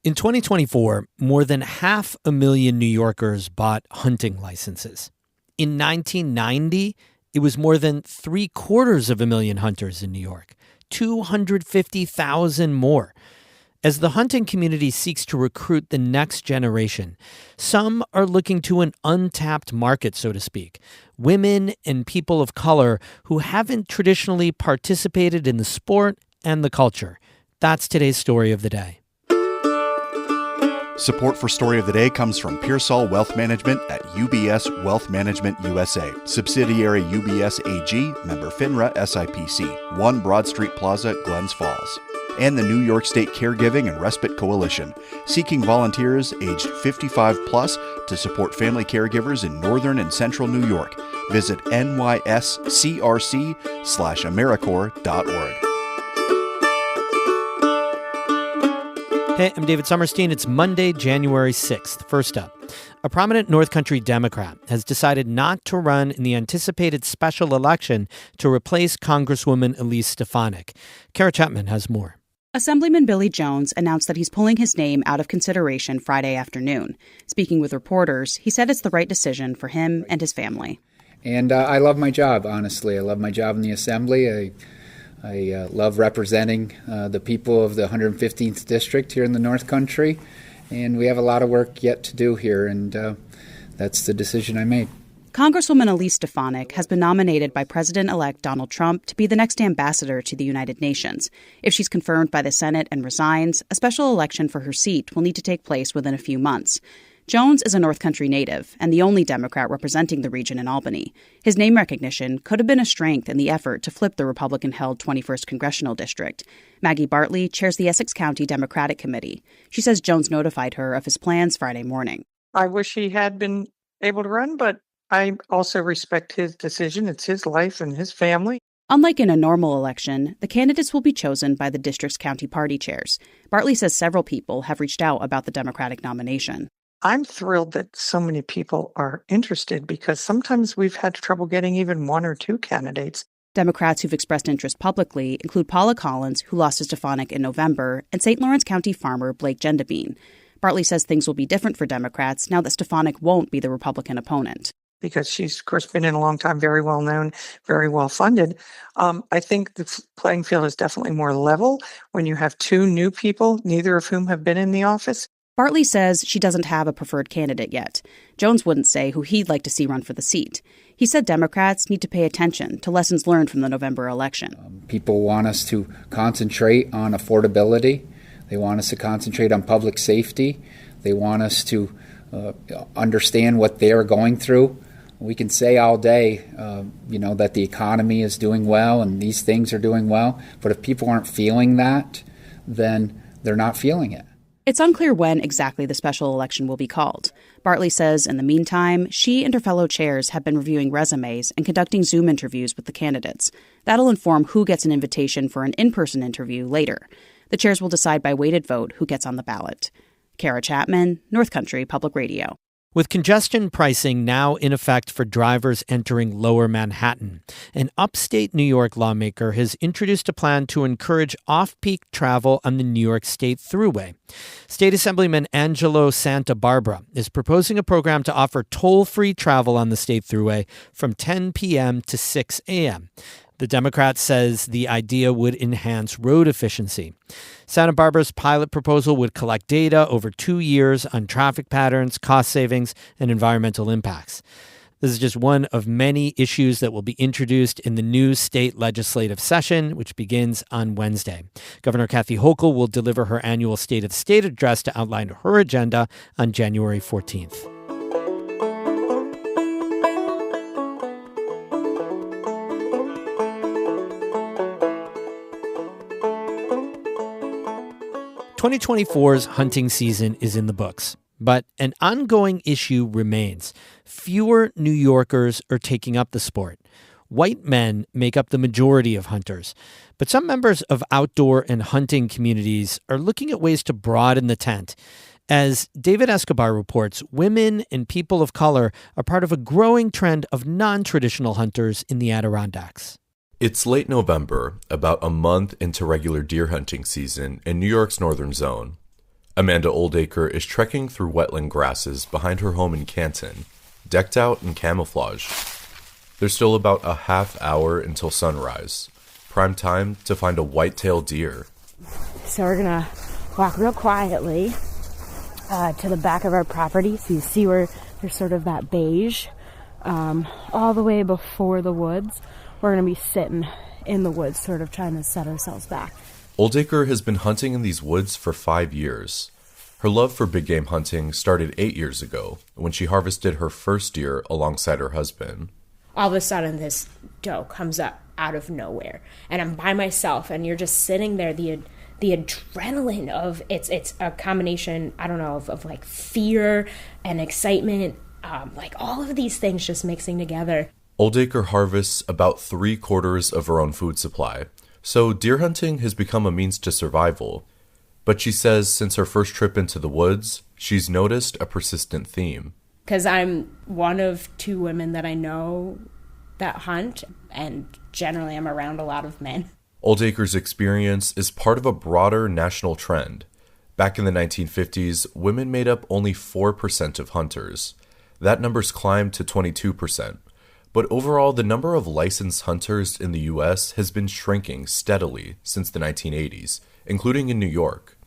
In 2024, more than 500,000 New Yorkers bought hunting licenses. In 1990, it was more than 750,000 hunters in New York, 250,000 more. As the hunting community seeks to recruit the next generation, some are looking to an untapped market, so to speak, women and people of color who haven't traditionally participated in the sport and the culture. That's today's story of the day. Support for Story of the Day comes from Pearsall Wealth Management at UBS Wealth Management USA, subsidiary UBS AG, member FINRA SIPC, 1 Broad Street Plaza, Glens Falls. And the New York State Caregiving and Respite Coalition, seeking volunteers aged 55 plus to support family caregivers in northern and central New York. Visit nyscrc/AmeriCorps.org. Hey, I'm David Sommerstein. It's Monday, January 6th. First up, a prominent North Country Democrat has decided not to run in the anticipated special election to replace Congresswoman Elise Stefanik. Kara Chapman has more. Assemblyman Billy Jones announced that he's pulling his name out of consideration Friday afternoon. Speaking with reporters, he said it's the right decision for him and his family. And I love my job, honestly. I love my job in the Assembly. I love representing the people of the 115th District here in the North Country, and we have a lot of work yet to do here, and that's the decision I made. Congresswoman Elise Stefanik has been nominated by President-elect Donald Trump to be the next ambassador to the United Nations. If she's confirmed by the Senate and resigns, a special election for her seat will need to take place within a few months. Jones is a North Country native and the only Democrat representing the region in Albany. His name recognition could have been a strength in the effort to flip the Republican-held 21st Congressional District. Maggie Bartley chairs the Essex County Democratic Committee. She says Jones notified her of his plans Friday morning. I wish he had been able to run, but I also respect his decision. It's his life and his family. Unlike in a normal election, the candidates will be chosen by the district's county party chairs. Bartley says several people have reached out about the Democratic nomination. I'm thrilled that so many people are interested because sometimes we've had trouble getting even 1 or 2 candidates. Democrats who've expressed interest publicly include Paula Collins, who lost to Stefanik in November, and St. Lawrence County farmer Blake Gendabine. Bartley says things will be different for Democrats now that Stefanik won't be the Republican opponent. Because she's, of course, been in a long time, very well known, very well funded. I think the playing field is definitely more level when you have 2 new people, neither of whom have been in the office. Bartley says she doesn't have a preferred candidate yet. Jones wouldn't say who he'd like to see run for the seat. He said Democrats need to pay attention to lessons learned from the November election. People want us to concentrate on affordability. They want us to concentrate on public safety. They want us to understand what they're going through. We can say all day, that the economy is doing well and these things are doing well. But if people aren't feeling that, then they're not feeling it. It's unclear when exactly the special election will be called. Bartley says in the meantime, she and her fellow chairs have been reviewing resumes and conducting Zoom interviews with the candidates. That'll inform who gets an invitation for an in-person interview later. The chairs will decide by weighted vote who gets on the ballot. Kara Chapman, North Country Public Radio. With congestion pricing now in effect for drivers entering Lower Manhattan, an upstate New York lawmaker has introduced a plan to encourage off-peak travel on the New York State Thruway. State Assemblyman Angelo Santa Barbara is proposing a program to offer toll-free travel on the State Thruway from 10 p.m. to 6 a.m. The Democrat says the idea would enhance road efficiency. Santa Barbara's pilot proposal would collect data over 2 years on traffic patterns, cost savings, and environmental impacts. This is just one of many issues that will be introduced in the new state legislative session, which begins on Wednesday. Governor Kathy Hochul will deliver her annual State of the State address to outline her agenda on January 14th. Twenty 2024's hunting season is in the books, but an ongoing issue remains. Fewer New Yorkers are taking up the sport. White men make up the majority of hunters, but some members of outdoor and hunting communities are looking at ways to broaden the tent. As David Escobar reports, women and people of color are part of a growing trend of non-traditional hunters in the Adirondacks. It's late November, about a month into regular deer hunting season in New York's northern zone. Amanda Oldacre is trekking through wetland grasses behind her home in Canton, decked out in camouflage. There's still about a half hour until sunrise, prime time to find a white-tailed deer. So we're gonna walk real quietly to the back of our property. So you see where there's sort of that beige, all the way before the woods. We're gonna be sitting in the woods, sort of trying to set ourselves back. Oldacre has been hunting in these woods for 5 years. Her love for big game hunting started 8 years ago when she harvested her first deer alongside her husband. All of a sudden this doe comes up out of nowhere and I'm by myself and you're just sitting there. The adrenaline of it's a combination, I don't know, of like fear and excitement, like all of these things just mixing together. Oldacre harvests about 3/4 of her own food supply, so deer hunting has become a means to survival. But she says since her first trip into the woods, she's noticed a persistent theme. Because I'm one of 2 women that I know that hunt, and generally I'm around a lot of men. Oldacre's experience is part of a broader national trend. Back in the 1950s, women made up only 4% of hunters. That number's climbed to 22%. But overall, the number of licensed hunters in the U.S. has been shrinking steadily since the 1980s, including in New York.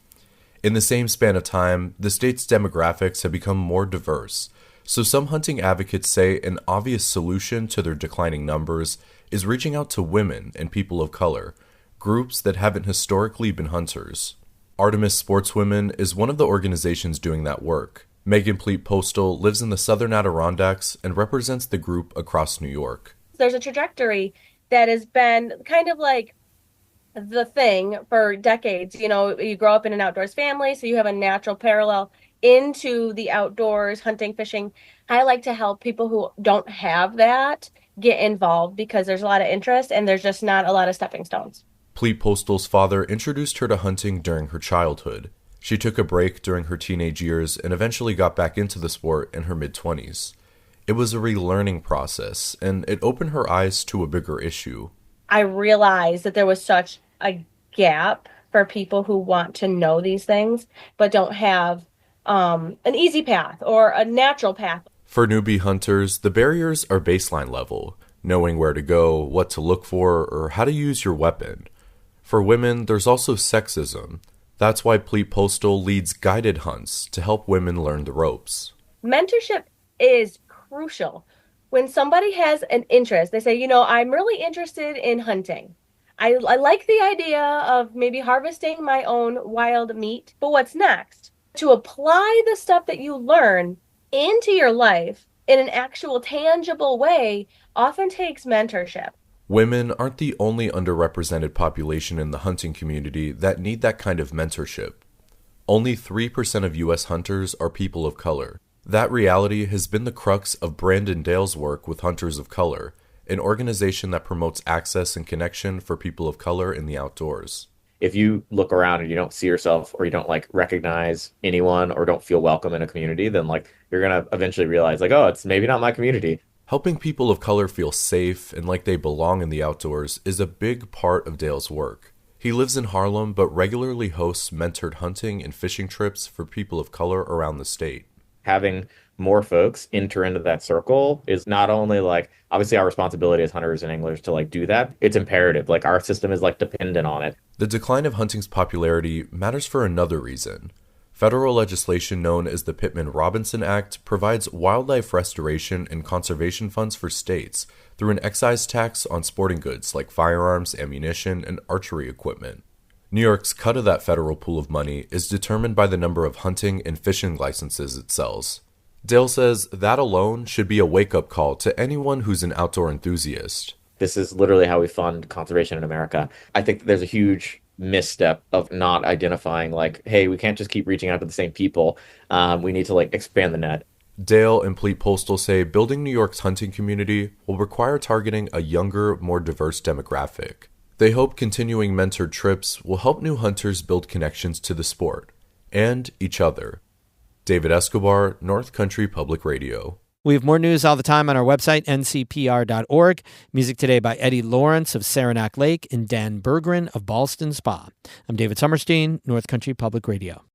In the same span of time, the state's demographics have become more diverse, so some hunting advocates say an obvious solution to their declining numbers is reaching out to women and people of color, groups that haven't historically been hunters. Artemis Sportswomen is one of the organizations doing that work. Megan Pleat Postal lives in the southern Adirondacks and represents the group across New York. There's a trajectory that has been kind of like the thing for decades. You know, you grow up in an outdoors family, so you have a natural parallel into the outdoors, hunting, fishing. I like to help people who don't have that get involved because there's a lot of interest and there's just not a lot of stepping stones. Pleat Postal's father introduced her to hunting during her childhood. She took a break during her teenage years and eventually got back into the sport in her mid-20s. It was a relearning process, and it opened her eyes to a bigger issue. I realized that there was such a gap for people who want to know these things, but don't have an easy path or a natural path. For newbie hunters, the barriers are baseline level, knowing where to go, what to look for, or how to use your weapon. For women, there's also sexism. That's why Pleat Postal leads guided hunts to help women learn the ropes. Mentorship is crucial. When somebody has an interest, they say, you know, I'm really interested in hunting. I like the idea of maybe harvesting my own wild meat, but what's next? To apply the stuff that you learn into your life in an actual tangible way often takes mentorship. Women aren't the only underrepresented population in the hunting community that need that kind of mentorship. Only 3% of U.S. hunters are people of color. That reality has been the crux of Brandon Dale's work with Hunters of Color, an organization that promotes access and connection for people of color in the outdoors. If you look around and you don't see yourself or you don't recognize anyone or don't feel welcome in a community, then you're going to eventually realize oh, it's maybe not my community. Helping people of color feel safe and like they belong in the outdoors is a big part of Dale's work. He lives in Harlem but regularly hosts mentored hunting and fishing trips for people of color around the state. Having more folks enter into that circle is not only obviously our responsibility as hunters and anglers to do that. It's imperative. Our system is dependent on it. The decline of hunting's popularity matters for another reason. Federal legislation known as the Pittman-Robertson Act provides wildlife restoration and conservation funds for states through an excise tax on sporting goods like firearms, ammunition, and archery equipment. New York's cut of that federal pool of money is determined by the number of hunting and fishing licenses it sells. Dale says that alone should be a wake-up call to anyone who's an outdoor enthusiast. This is literally how we fund conservation in America. I think there's a huge misstep of not identifying hey, we can't just keep reaching out to the same people. We need to expand the net. Dale and Pleat Postal say building New York's hunting community will require targeting a younger, more diverse demographic. They hope continuing mentored trips will help new hunters build connections to the sport and each other. David Escobar, North Country Public Radio. We have more news all the time on our website, ncpr.org. Music today by Eddie Lawrence of Saranac Lake and Dan Berggren of Ballston Spa. I'm David Summerstein, North Country Public Radio.